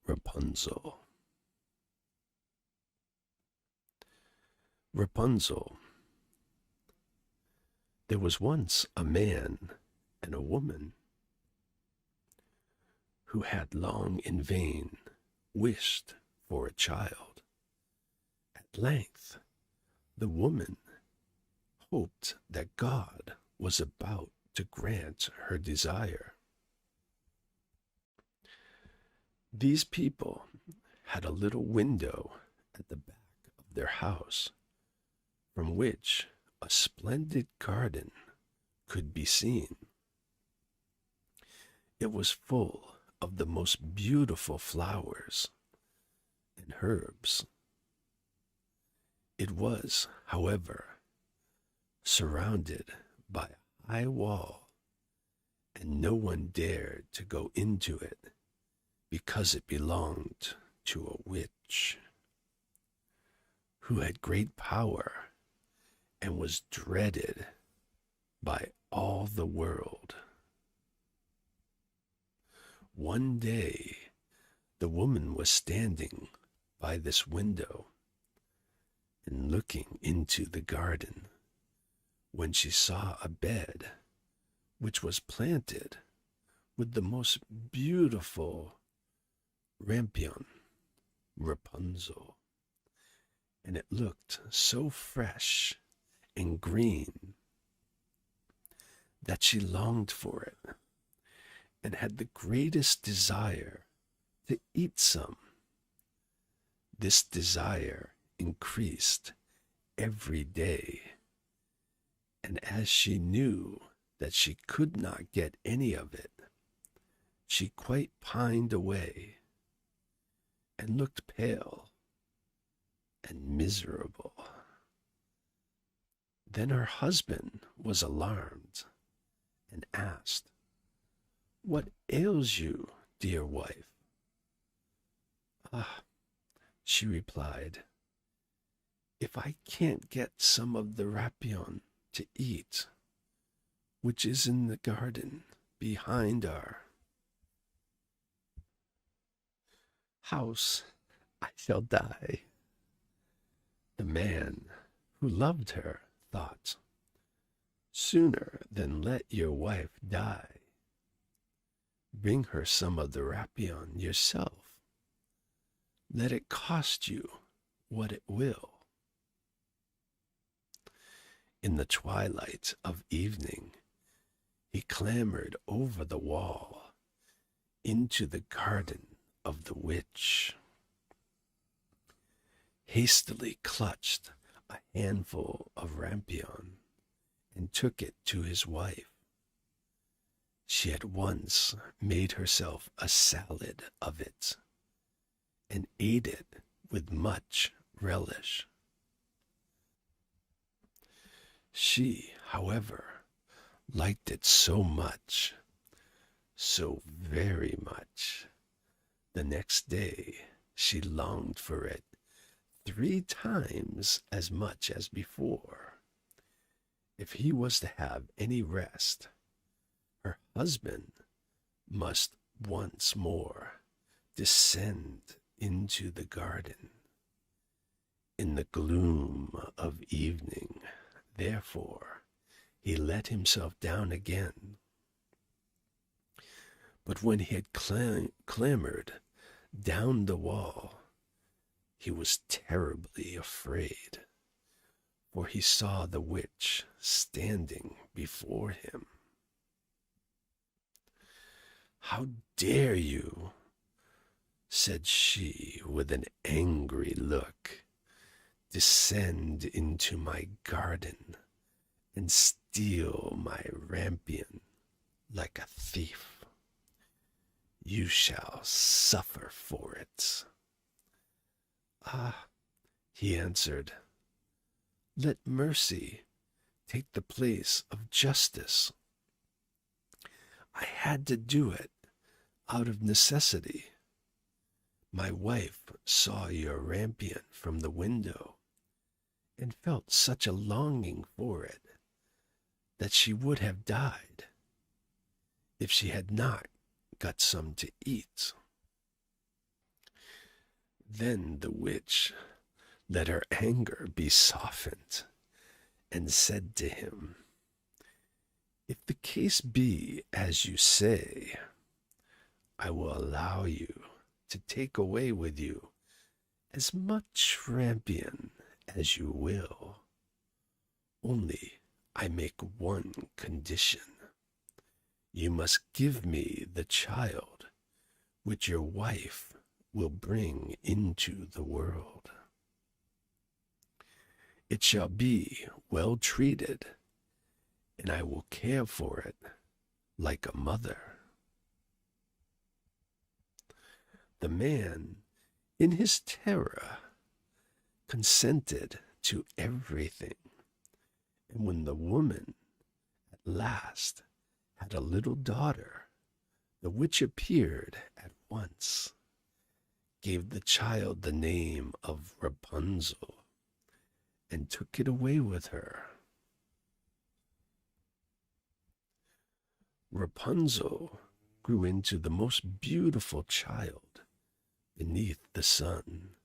Rapunzel. Rapunzel. There was once a man and a woman who had long in vain wished for a child. At length, the woman hoped that God was about to grant her desire. These people had a little window at the back of their house from which a splendid garden could be seen. It was full of the most beautiful flowers and herbs. It was, however, surrounded by a high wall, and no one dared to go into it because it belonged to a witch who had great power and was dreaded by all the world. One day, the woman was standing by this window and looking into the garden when she saw a bed which was planted with the most beautiful rampion, Rapunzel, and it looked so fresh and green that she longed for it and had the greatest desire to eat some. This desire increased every day, and as she knew that she could not get any of it, she quite pined away and looked pale and miserable. Then her husband was alarmed and asked, "What ails you, dear wife?" "Ah," she replied, "if I can't get some of the rapion to eat, which is in the garden behind our house, I shall die." The man, who loved her, thought, "Sooner than let your wife die, bring her some of the rapion yourself. Let it cost you what it will." In the twilight of evening, he clambered over the wall into the garden of the witch, hastily clutched a handful of rampion and took it to his wife. She at once made herself a salad of it and ate it with much relish. She, however, liked it so much, so very much. The next day she longed for it 3 times as much as before. If he was to have any rest, her husband must once more descend into the garden. In the gloom of evening, therefore, he let himself down again. But when he had clambered down the wall, he was terribly afraid, for he saw the witch standing before him. "How dare you," said she with an angry look, "descend into my garden and steal my rampion like a thief? You shall suffer for it." "Ah," he answered, "let mercy take the place of justice. I had to do it out of necessity. My wife saw your rampion from the window and felt such a longing for it that she would have died if she had not got some to eat." Then the witch let her anger be softened, and said to him, "If the case be as you say, I will allow you to take away with you as much rampion as you will. Only I make one condition. You must give me the child which your wife will bring into the world. It shall be well treated, and I will care for it like a mother." The man, in his terror, consented to everything, and when the woman at last had a little daughter, the witch appeared at once, gave the child the name of Rapunzel, and took it away with her. Rapunzel grew into the most beautiful child beneath the sun.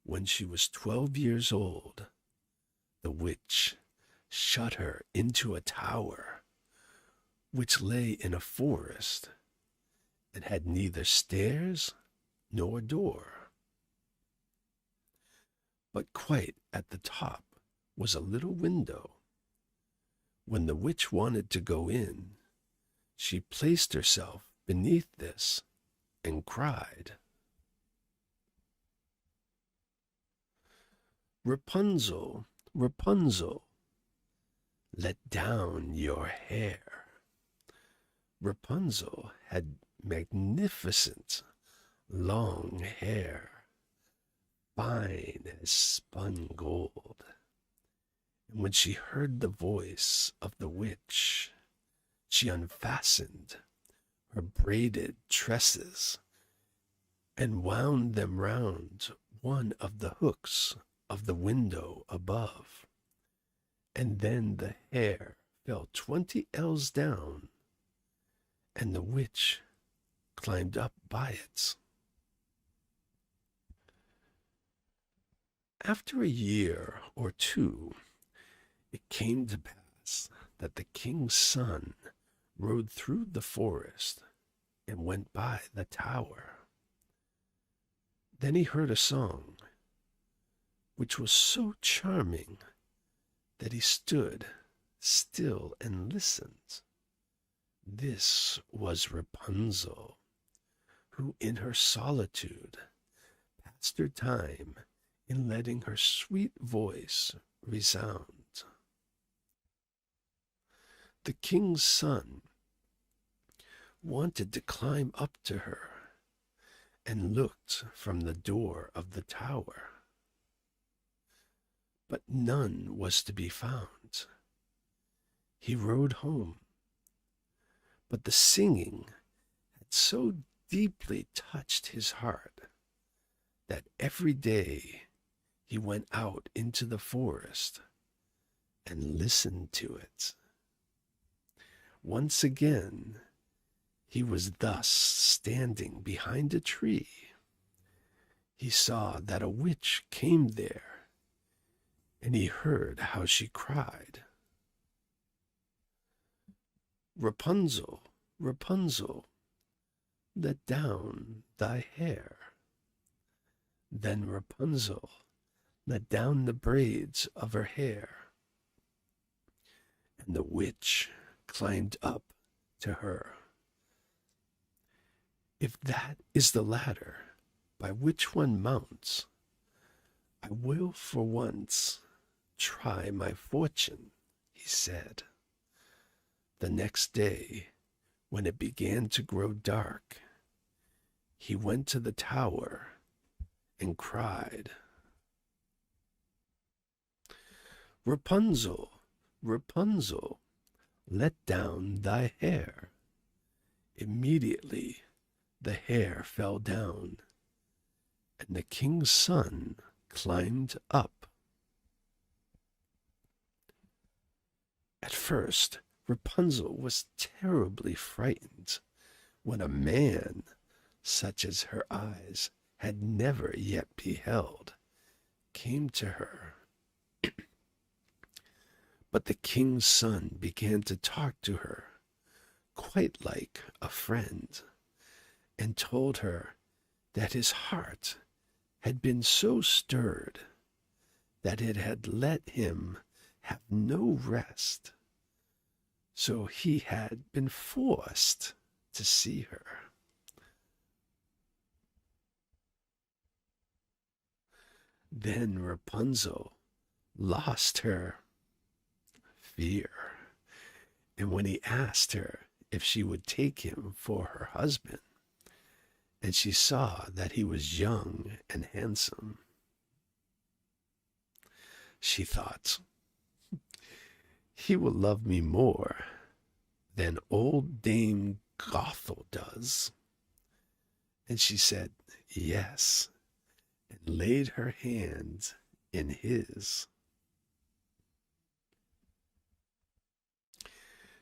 When she was 12 years old, the witch shut her into a tower which lay in a forest and had neither stairs nor door. But quite at the top was a little window. When the witch wanted to go in, she placed herself beneath this and cried, "Rapunzel, Rapunzel, let down your hair." Rapunzel had magnificent long hair, fine as spun gold. And when she heard the voice of the witch, she unfastened her braided tresses and wound them round one of the hooks of the window above, and then the hair fell 20 ells down, and the witch climbed up by it. After a year or two, it came to pass that the king's son rode through the forest and went by the tower. Then he heard a song which was so charming that he stood still and listened. This was Rapunzel, who in her solitude passed her time in letting her sweet voice resound. The king's son wanted to climb up to her and looked from the door of the tower, but none was to be found. He rode home, but the singing had so deeply touched his heart that every day he went out into the forest and listened to it. Once again, he was thus standing behind a tree. He saw that a witch came there, and he heard how she cried, "Rapunzel, Rapunzel, let down thy hair." Then Rapunzel let down the braids of her hair, and the witch climbed up to her. "If that is the ladder by which one mounts, I will for once try my fortune," he said. The next day, when it began to grow dark, he went to the tower and cried, "Rapunzel, Rapunzel, let down thy hair." Immediately the hair fell down, and the king's son climbed up. At first, Rapunzel was terribly frightened when a man, such as her eyes had never yet beheld came to her. But the king's son began to talk to her quite like a friend, and told her that his heart had been so stirred that it had let him have no rest, so he had been forced to see her. Then Rapunzel lost her fear, and when he asked her if she would take him for her husband, and she saw that he was young and handsome, she thought, he will love me more than old Dame Gothel does. And she said, yes, and laid her hand in his.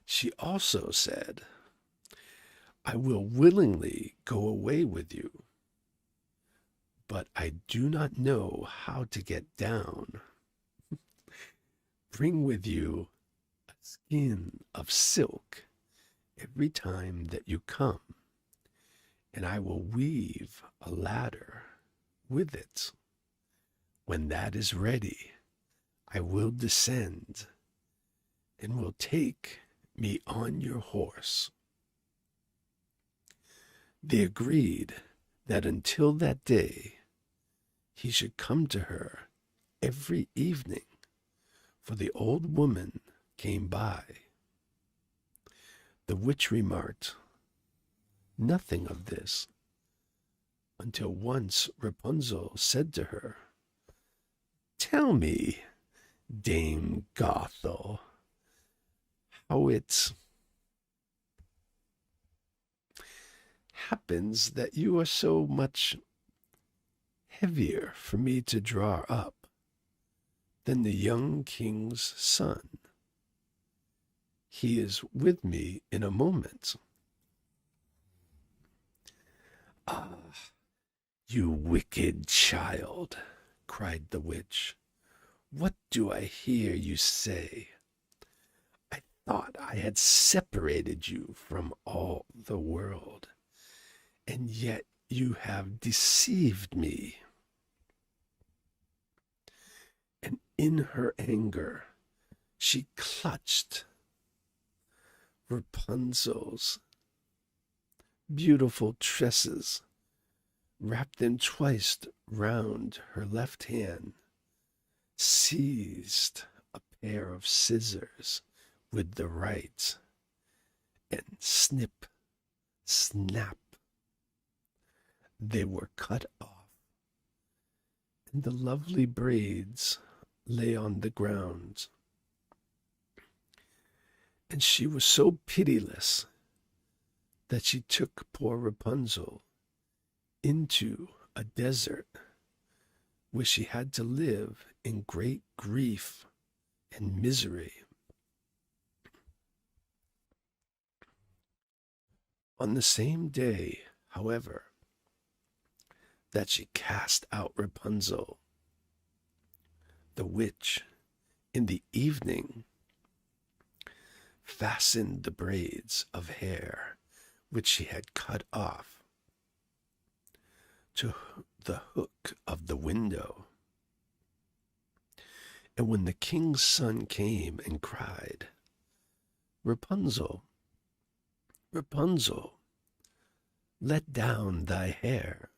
She also said, I will willingly go away with you, but I do not know how to get down. Bring with you a skin of silk every time that you come, and I will weave a ladder with it. When that is ready, I will descend and will take me on your horse. They agreed that until that day he should come to her every evening, for the old woman came by. The witch remarked nothing of this until once Rapunzel said to her, tell me, Dame Gothel, how it happens that you are so much heavier for me to draw up than the young king's son. He is with me in a moment. Ah, you wicked child, cried the witch. What do I hear you say? I thought I had separated you from all the world, and yet you have deceived me. And in her anger, she clutched Rapunzel's beautiful tresses, wrapped them twice round her left hand, seized a pair of scissors with the right, and snip, snap, they were cut off, and the lovely braids lay on the ground. And she was so pitiless that she took poor Rapunzel into a desert where she had to live in great grief and misery. On the same day, however, that she cast out Rapunzel, the witch, in the evening, fastened the braids of hair which she had cut off to the hook of the window. And when the king's son came and cried, Rapunzel, Rapunzel, let down thy hair,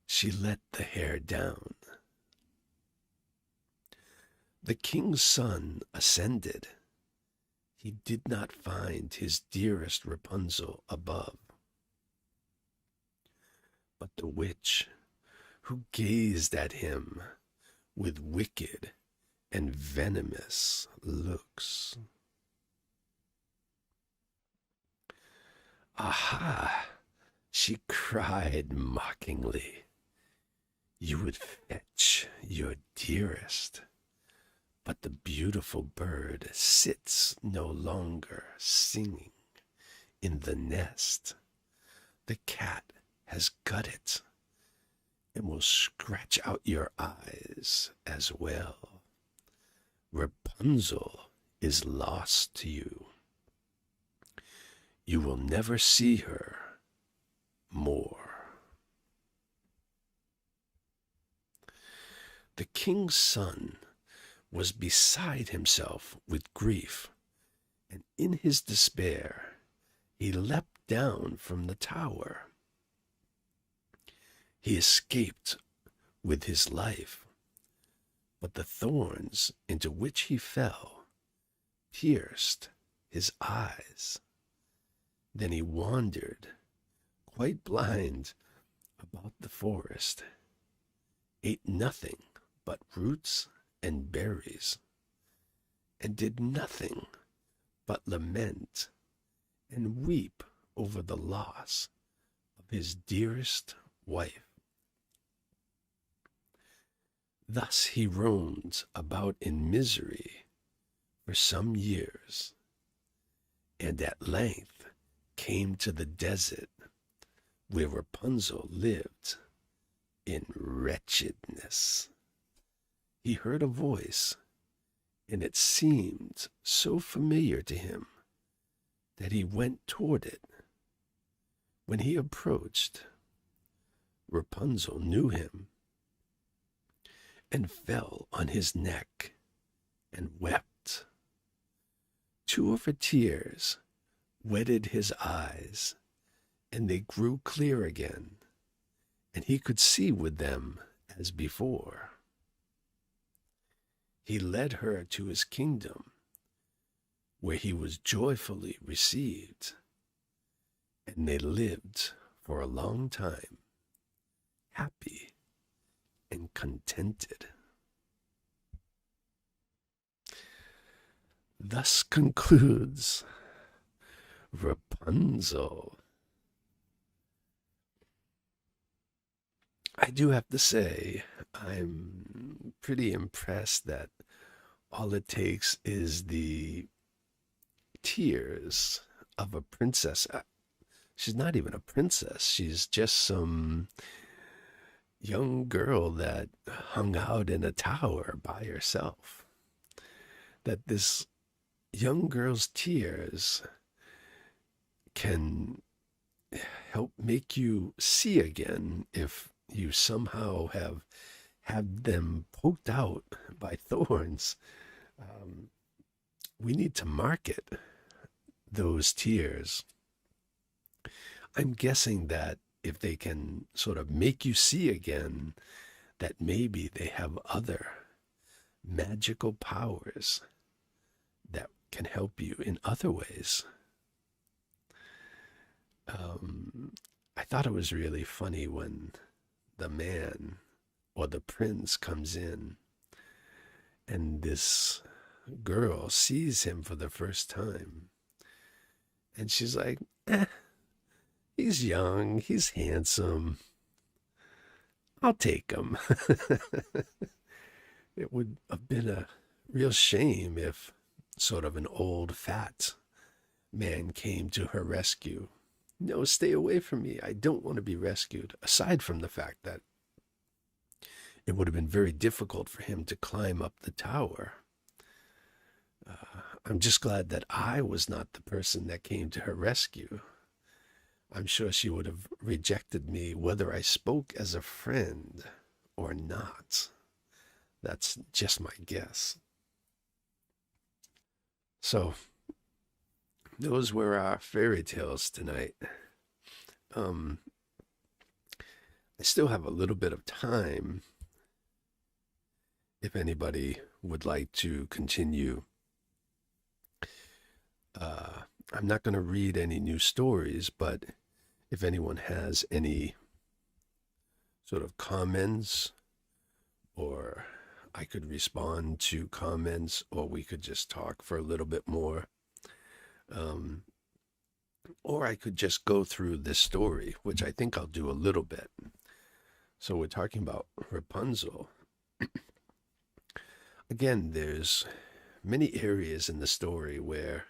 she let the hair down. The king's son ascended. He did not find his dearest Rapunzel above, but the witch, who gazed at him with wicked and venomous looks. Aha! She cried mockingly. You would fetch your dearest, but the beautiful bird sits no longer singing in the nest. The cat has got it and will scratch out your eyes as well. Rapunzel is lost to you. You will never see her more. The king's son was beside himself with grief, and in his despair he leapt down from the tower. He escaped with his life, but the thorns into which he fell pierced his eyes. Then he wandered, quite blind, about the forest, ate nothing but roots and berries, and did nothing but lament and weep over the loss of his dearest wife. Thus he roamed about in misery for some years, and at length came to the desert where Rapunzel lived in wretchedness. He heard a voice, and it seemed so familiar to him that he went toward it. When he approached, Rapunzel knew him and fell on his neck and wept. Two of her tears wetted his eyes, and they grew clear again, and he could see with them as before. He led her to his kingdom, where he was joyfully received, and they lived for a long time, happy and contented. Thus concludes Rapunzel. I do have to say, I'm pretty impressed that all it takes is the tears of a princess. She's not even a princess. She's just some young girl that hung out in a tower by herself. That this young girl's tears can help make you see again if you somehow have had them poked out by thorns. We need to market those tears. I'm guessing that if they can sort of make you see again, that maybe they have other magical powers that can help you in other ways. I thought it was really funny when the man or the prince comes in and this girl sees him for the first time. And she's like, he's young, he's handsome, I'll take him. It would have been a real shame if sort of an old, fat man came to her rescue. No, stay away from me. I don't want to be rescued. Aside from the fact that it would have been very difficult for him to climb up the tower. I'm just glad that I was not the person that came to her rescue. I'm sure she would have rejected me whether I spoke as a friend or not. That's just my guess. So, those were our fairy tales tonight. I still have a little bit of time if anybody would like to continue. I'm not going to read any new stories, but if anyone has any sort of comments, or I could respond to comments, or we could just talk for a little bit more. Or I could just go through this story, which I think I'll do a little bit. So we're talking about Rapunzel. Again, there's many areas in the story where